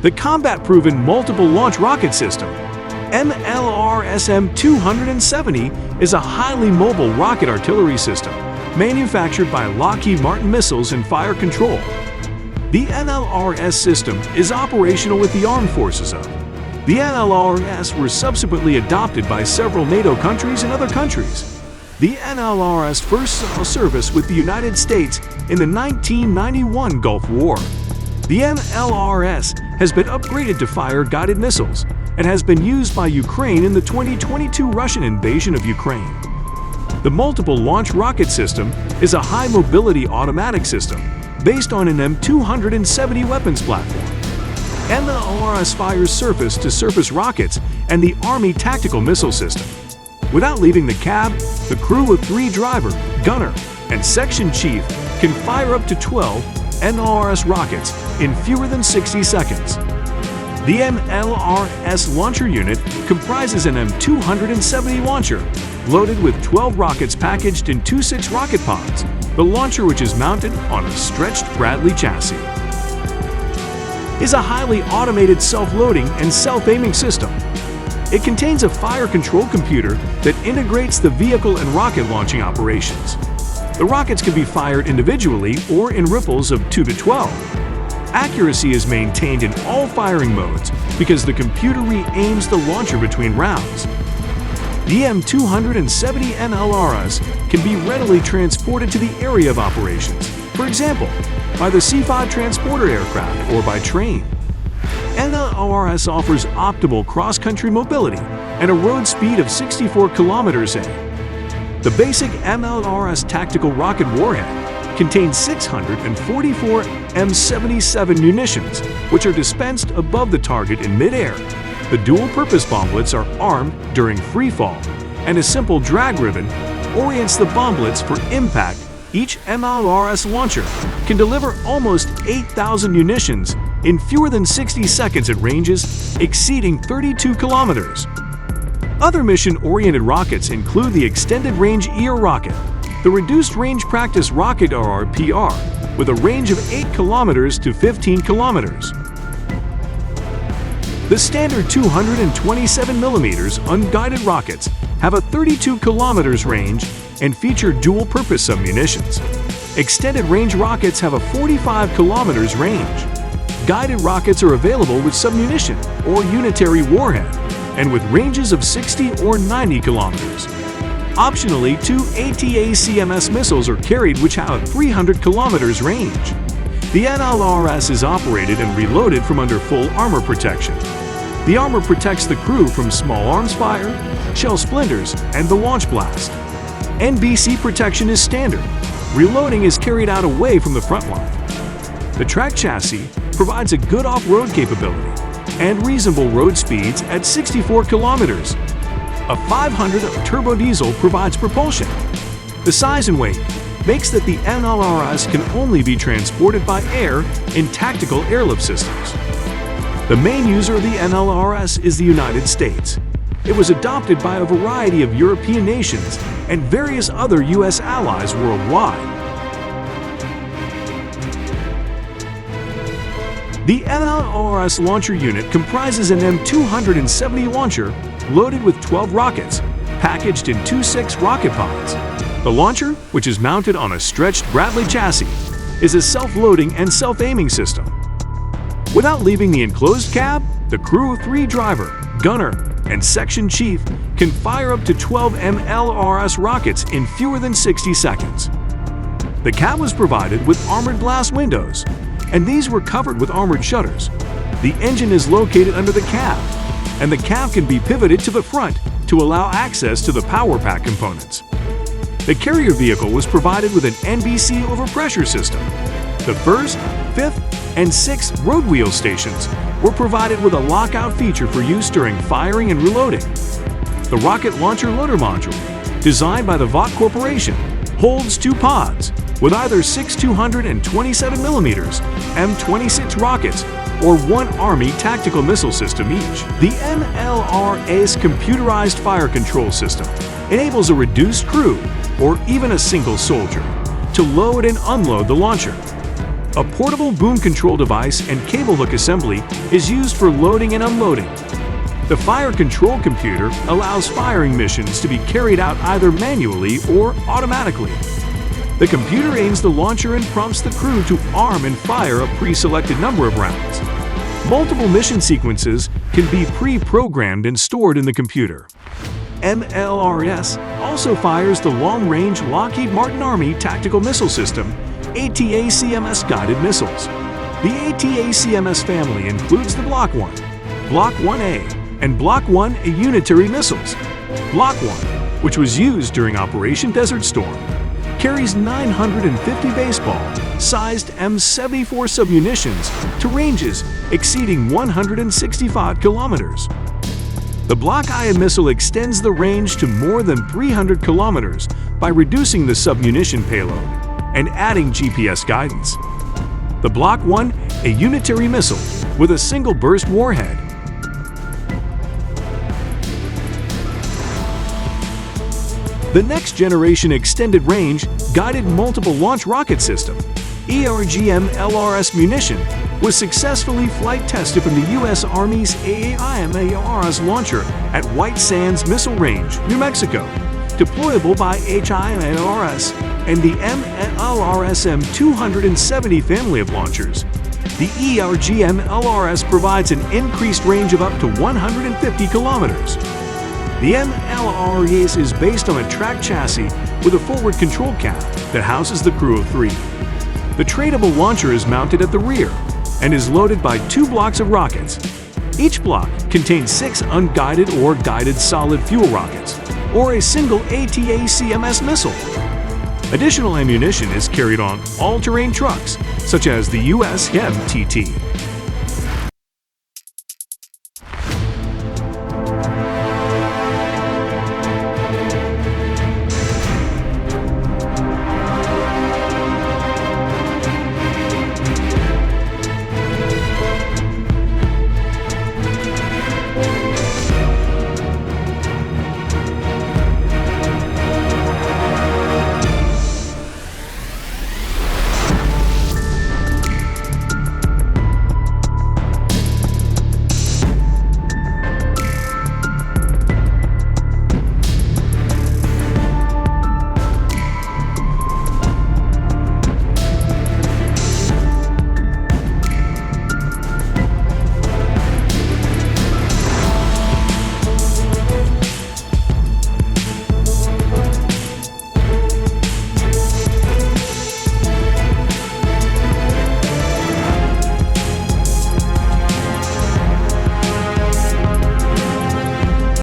The combat-proven multiple launch rocket system, MLRS M270, is a highly mobile rocket artillery system manufactured by Lockheed Martin Missiles and Fire Control. The MLRS system is operational with the armed forces of. The MLRS were subsequently adopted by several NATO countries and other countries. The MLRS first saw service with the United States in the 1991 Gulf War. The MLRS has been upgraded to fire guided missiles and has been used by Ukraine in the 2022 Russian invasion of Ukraine. The multiple launch rocket system is a high-mobility automatic system based on an M270 weapons platform. MLRS fires surface-to-surface rockets and the Army tactical missile system. Without leaving the cab, the crew of 3 driver, gunner, and section chief can fire up to 12 MLRS rockets in fewer than 60 seconds. The MLRS launcher unit comprises an M270 launcher loaded with 12 rockets packaged in 2.6 rocket pods, the launcher, which is mounted on a stretched Bradley chassis, is a highly automated self-loading and self-aiming system. It contains a fire control computer that integrates the vehicle and rocket launching operations. The rockets can be fired individually or in ripples of 2 to 12. Accuracy is maintained in all firing modes because the computer re-aims the launcher between rounds. The M270 MLRS can be readily transported to the area of operations, for example, by the C-5 transporter aircraft or by train. MLRS offers optimal cross-country mobility and a road speed of 64 km/h. The basic MLRS tactical rocket warhead contains 644 M77 munitions, which are dispensed above the target in mid-air. The dual-purpose bomblets are armed during free fall, and a simple drag ribbon orients the bomblets for impact. Each MLRS launcher can deliver almost 8,000 munitions in fewer than 60 seconds at ranges exceeding 32 kilometers. Other mission-oriented rockets include the Extended Range ER rocket, the Reduced Range Practice Rocket RRPR, with a range of 8 kilometers to 15 kilometers. The standard 227 mm unguided rockets have a 32 kilometers range and feature dual-purpose submunitions. Extended range rockets have a 45 kilometers range. Guided rockets are available with submunition or unitary warhead and with ranges of 60 or 90 kilometers. Optionally, 2 ATACMS missiles are carried which have a 300 kilometers range. The MLRS is operated and reloaded from under full armor protection. The armor protects the crew from small arms fire, shell splinters, and the launch blast. NBC protection is standard. Reloading is carried out away from the front line. The track chassis provides a good off-road capability and reasonable road speeds at 64 kilometers. A 500 turbo diesel provides propulsion. The size and weight makes that the MLRS can only be transported by air in tactical airlift systems. The main user of the MLRS is the United States. It was adopted by a variety of European nations and various other U.S. allies worldwide. The MLRS launcher unit comprises an M270 launcher loaded with 12 rockets, packaged in 2.6 rocket pods. The launcher, which is mounted on a stretched Bradley chassis, is a self-loading and self-aiming system. Without leaving the enclosed cab, the crew of 3 driver, gunner, and section chief can fire up to 12 MLRS rockets in fewer than 60 seconds. The cab was provided with armored glass windows, and these were covered with armored shutters. The engine is located under the cab, and the cab can be pivoted to the front to allow access to the power pack components. The carrier vehicle was provided with an NBC overpressure system. The 1st, 5th, and 6th road wheel stations were provided with a lockout feature for use during firing and reloading. The rocket launcher loader module, designed by the Vought Corporation, holds 2 pods with either 6 227 mm M26 rockets or 1 Army tactical missile system each. The MLRS computerized fire control system enables a reduced crew or even a single soldier to load and unload the launcher. A portable boom control device and cable hook assembly is used for loading and unloading. The fire control computer allows firing missions to be carried out either manually or automatically. The computer aims the launcher and prompts the crew to arm and fire a pre-selected number of rounds. Multiple mission sequences can be pre-programmed and stored in the computer. MLRS also fires the long-range Lockheed Martin Army Tactical Missile System, ATACMS guided missiles. The ATACMS family includes the Block 1, Block 1A, and Block 1 unitary missiles. Block 1, which was used during Operation Desert Storm, carries 950 baseball-sized M74 submunitions to ranges exceeding 165 kilometers. The Block I missile extends the range to more than 300 kilometers by reducing the submunition payload and adding GPS guidance. The Block 1, a unitary missile with a single burst warhead. The next generation extended range guided multiple launch rocket system, ERG MLRS munition, was successfully flight tested from the U.S. Army's AIMLRS launcher at White Sands Missile Range, New Mexico, deployable by HIMLRS and the MLRS M270 family of launchers. The ERG MLRS provides an increased range of up to 150 kilometers. The MLRS is based on a tracked chassis with a forward control cap that houses the crew of 3. The tradable launcher is mounted at the rear and is loaded by 2 blocks of rockets. Each block contains 6 unguided or guided solid fuel rockets, or a single ATACMS missile. Additional ammunition is carried on all-terrain trucks, such as the US MTT.